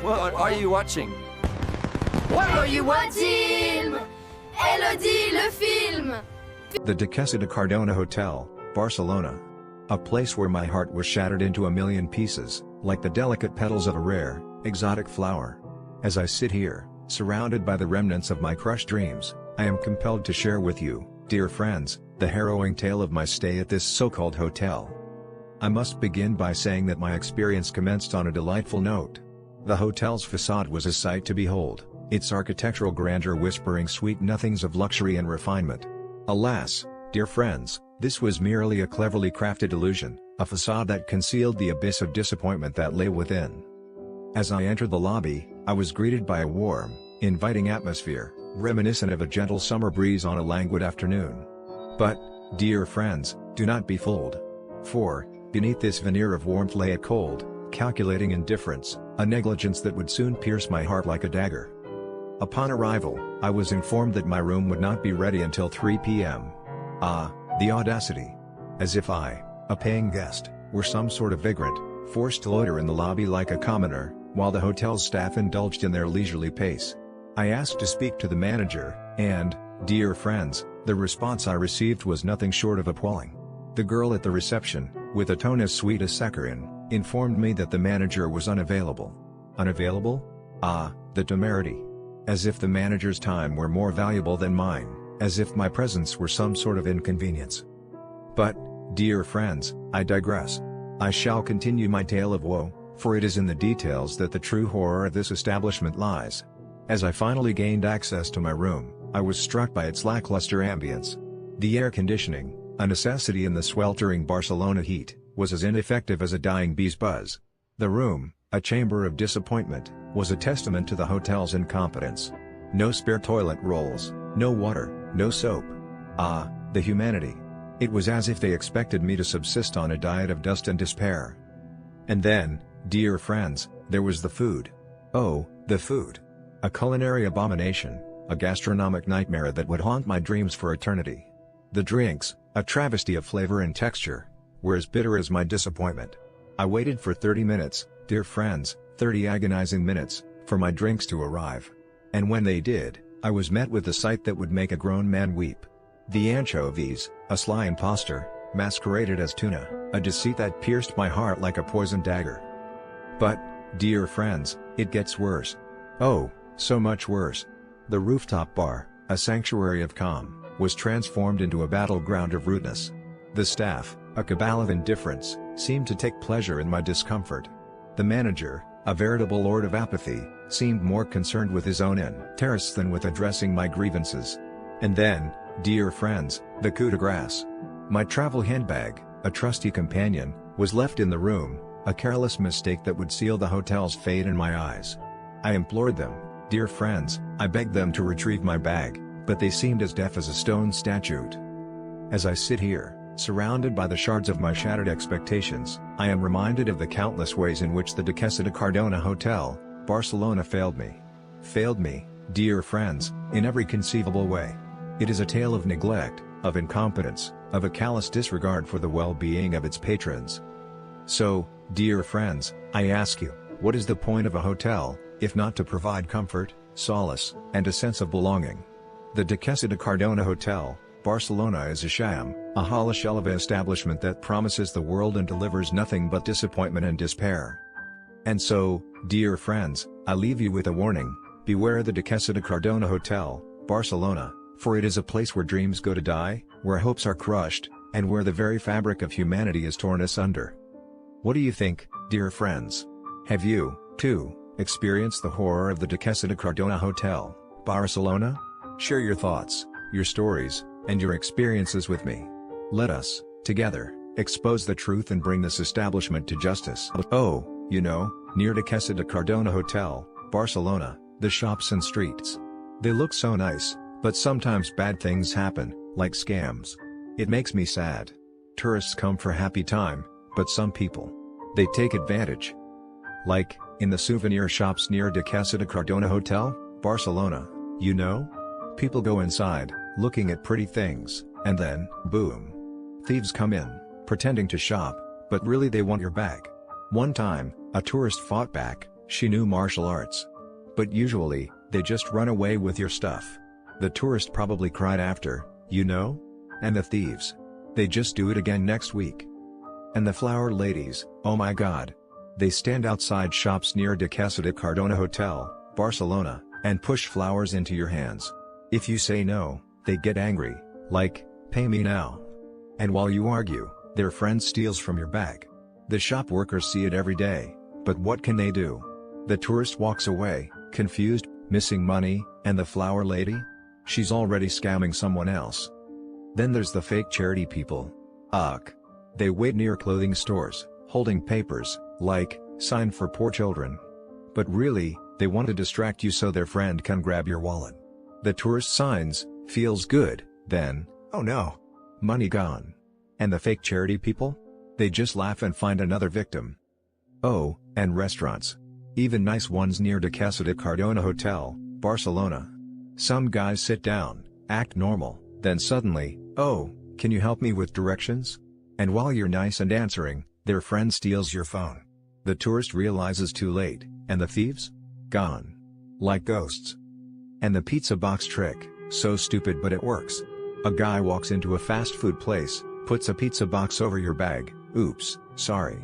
What are you watching? What are you watching? Elodie, le film! The Duquesa de Cardona Hotel, Barcelona. A place where my heart was shattered into a million pieces, like the delicate petals of a rare, exotic flower. As I sit here, surrounded by the remnants of my crushed dreams, I am compelled to share with you, dear friends, the harrowing tale of my stay at this so-called hotel. I must begin by saying that my experience commenced on a delightful note. The hotel's facade was a sight to behold, its architectural grandeur whispering sweet nothings of luxury and refinement. Alas, dear friends, this was merely a cleverly crafted illusion, a facade that concealed the abyss of disappointment that lay within. As I entered the lobby, I was greeted by a warm, inviting atmosphere, reminiscent of a gentle summer breeze on a languid afternoon. But, dear friends, do not be fooled. For, beneath this veneer of warmth lay a cold, calculating indifference, a negligence that would soon pierce my heart like a dagger. Upon arrival, I was informed that my room would not be ready until 3 p.m. Ah, the audacity! As if I, a paying guest, were some sort of vagrant, forced to loiter in the lobby like a commoner, while the hotel's staff indulged in their leisurely pace. I asked to speak to the manager, and, dear friends, the response I received was nothing short of appalling. The girl at the reception, with a tone as sweet as saccharine, informed me that the manager was unavailable. Unavailable? Ah, the temerity! As if the manager's time were more valuable than mine, as if my presence were some sort of inconvenience. But, dear friends, I digress. I shall continue my tale of woe, for it is in the details that the true horror of this establishment lies. As I finally gained access to my room, I was struck by its lackluster ambience. The air conditioning, a necessity in the sweltering Barcelona heat, was as ineffective as a dying bee's buzz. The room, a chamber of disappointment, was a testament to the hotel's incompetence. No spare toilet rolls, no water, no soap. Ah, the humanity! It was as if they expected me to subsist on a diet of dust and despair. And then, dear friends, there was the food. Oh, the food! A culinary abomination, a gastronomic nightmare that would haunt my dreams for eternity. The drinks, a travesty of flavor and texture, were as bitter as my disappointment. I waited for 30 minutes, dear friends, 30 agonizing minutes, for my drinks to arrive. And when they did, I was met with a sight that would make a grown man weep. The anchovies, a sly impostor, masqueraded as tuna, a deceit that pierced my heart like a poisoned dagger. But, dear friends, it gets worse. Oh, so much worse. The rooftop bar, a sanctuary of calm, was transformed into a battleground of rudeness. The staff, a cabal of indifference, seemed to take pleasure in my discomfort. The manager, a veritable lord of apathy, seemed more concerned with his own interests than with addressing my grievances. And then, dear friends, the coup de grace. My travel handbag, a trusty companion, was left in the room, a careless mistake that would seal the hotel's fate in my eyes. I implored them, dear friends, I begged them to retrieve my bag, but they seemed as deaf as a stone statue. As I sit here, surrounded by the shards of my shattered expectations, I am reminded of the countless ways in which the Duquesa de Cardona Hotel, Barcelona failed me. Failed me, dear friends, in every conceivable way. It is a tale of neglect, of incompetence, of a callous disregard for the well-being of its patrons. So, dear friends, I ask you, what is the point of a hotel, if not to provide comfort, solace, and a sense of belonging? The Duquesa de Cardona Hotel, Barcelona is a sham, a hollow shell of an establishment that promises the world and delivers nothing but disappointment and despair. And so, dear friends, I leave you with a warning: beware the Duquesa de Cardona Hotel, Barcelona, for it is a place where dreams go to die, where hopes are crushed, and where the very fabric of humanity is torn asunder. What do you think, dear friends? Have you, too, experienced the horror of the Duquesa de Cardona Hotel, Barcelona? Share your thoughts, your stories, and your experiences with me. Let us, together, expose the truth and bring this establishment to justice. Oh, you know, near Duquesa de Cardona Hotel, Barcelona, the shops and streets. They look so nice, but sometimes bad things happen, like scams. It makes me sad. Tourists come for happy time, but some people, they take advantage. Like, in the souvenir shops near Duquesa de Cardona Hotel, Barcelona, you know? People go inside, looking at pretty things, and then, boom. Thieves come in, pretending to shop, but really they want your bag. One time, a tourist fought back, She knew martial arts. But usually, they just run away with your stuff. The tourist probably cried after, you know? And the thieves. They just do it again next week. And the flower ladies, oh my god. They stand outside shops near Duquesa de Cardona Hotel, Barcelona, and push flowers into your hands. If you say no, they get angry, like, pay me now. And while you argue, their friend steals from your bag. The shop workers see it every day, but what can they do? The tourist walks away, confused, missing money, and the flower lady? She's already scamming someone else. Then there's the fake charity people. Ugh. They wait near clothing stores, holding papers, like, sign for poor children. But really, they want to distract you so their friend can grab your wallet. The tourist signs, feels good, then, oh no. Money gone. And the fake charity people? They just laugh and find another victim. Oh, and restaurants. Even nice ones near Duquesa de Cardona Hotel, Barcelona. Some guys sit down, act normal, then suddenly, oh, can you help me with directions? And while you're nice and answering, their friend steals your phone. The tourist realizes too late, and the thieves? Gone. Like ghosts. And the pizza box trick, so stupid but it works. A guy walks into a fast food place, puts a pizza box over your bag, oops, sorry.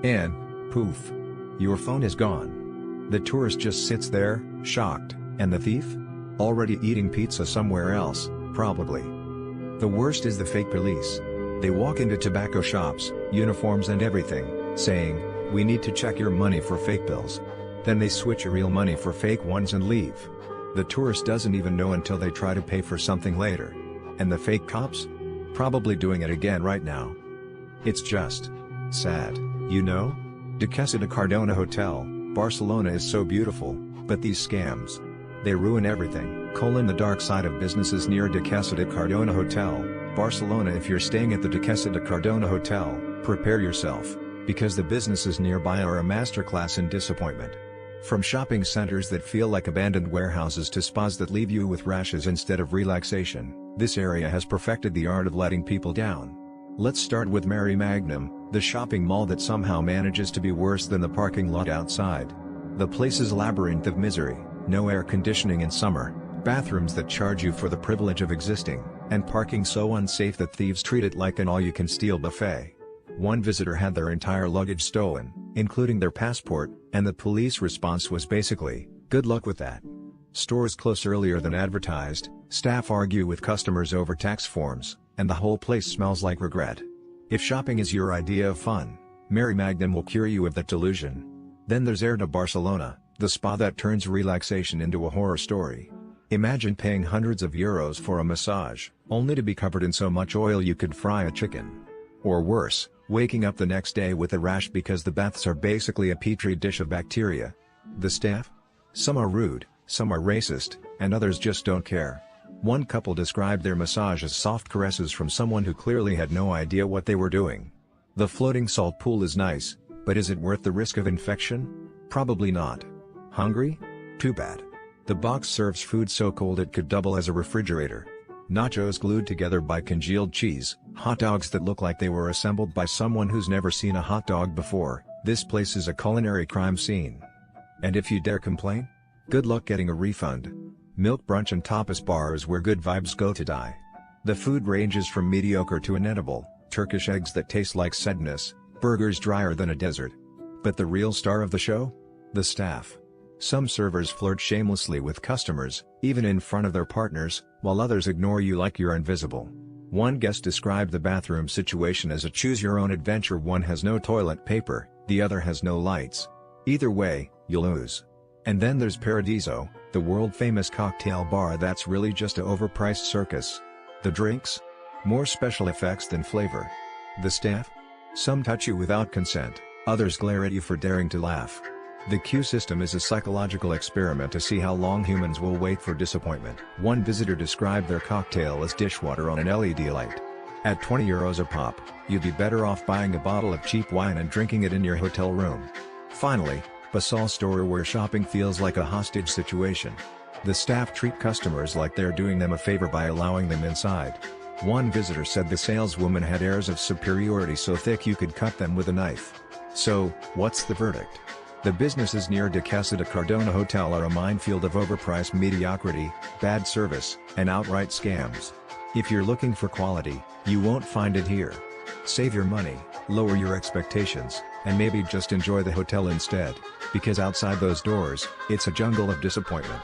And, poof. Your phone is gone. The tourist just sits there, shocked, and the thief? Already eating pizza somewhere else, probably. The worst is the fake police. They walk into tobacco shops, uniforms and everything, saying, we need to check your money for fake bills. Then they switch your real money for fake ones and leave. The tourist doesn't even know until they try to pay for something later. And the fake cops? Probably doing it again right now. It's just sad, you know? Duquesa de Cardona Hotel, Barcelona is so beautiful, but these scams. They ruin everything. The dark side of businesses near Duquesa de Cardona Hotel, Barcelona. If you're staying at the Duquesa de Cardona Hotel, prepare yourself, because the businesses nearby are a masterclass in disappointment. From shopping centers that feel like abandoned warehouses to spas that leave you with rashes instead of relaxation, this area has perfected the art of letting people down. Let's start with Mary Magnum, the shopping mall that somehow manages to be worse than the parking lot outside. The place is a labyrinth of misery, no air conditioning in summer, bathrooms that charge you for the privilege of existing, and parking so unsafe that thieves treat it like an all-you-can-steal buffet. One visitor had their entire luggage stolen, including their passport, and the police response was basically, good luck with that. Stores close earlier than advertised, staff argue with customers over tax forms, and the whole place smells like regret. If shopping is your idea of fun, Mary Magnum will cure you of that delusion. Then there's Air de Barcelona, the spa that turns relaxation into a horror story. Imagine paying hundreds of euros for a massage, only to be covered in so much oil you could fry a chicken. Or worse, waking up the next day with a rash because the baths are basically a petri dish of bacteria. The staff? Some are rude, some are racist, and others just don't care. One couple described their massage as soft caresses from someone who clearly had no idea what they were doing. The floating salt pool is nice, but is it worth the risk of infection? Probably not. Hungry? Too bad. The box serves food so cold it could double as a refrigerator. Nachos glued together by congealed cheese, hot dogs that look like they were assembled by someone who's never seen a hot dog before. This place is a culinary crime scene. And if you dare complain? Good luck getting a refund. Milk brunch and tapas bars where good vibes go to die. The food ranges from mediocre to inedible, Turkish eggs that taste like sadness, burgers drier than a desert. But the real star of the show? The staff. Some servers flirt shamelessly with customers, even in front of their partners, while others ignore you like you're invisible. One guest described the bathroom situation as a choose-your-own-adventure. One has no toilet paper, the other has no lights. Either way, you lose. And then there's Paradiso, the world-famous cocktail bar that's really just an overpriced circus. The drinks? More special effects than flavor. The staff? Some touch you without consent, others glare at you for daring to laugh. The queue system is a psychological experiment to see how long humans will wait for disappointment. One visitor described their cocktail as dishwater on an LED light. At 20 euros a pop, you'd be better off buying a bottle of cheap wine and drinking it in your hotel room. Finally, Basal store where shopping feels like a hostage situation. The staff treat customers like they're doing them a favor by allowing them inside. One visitor said the saleswoman had airs of superiority so thick you could cut them with a knife. So, what's the verdict? The businesses near Duquesa de Cardona Hotel are a minefield of overpriced mediocrity, bad service, and outright scams. If you're looking for quality, you won't find it here. Save your money, lower your expectations, and maybe just enjoy the hotel instead, because outside those doors, it's a jungle of disappointment.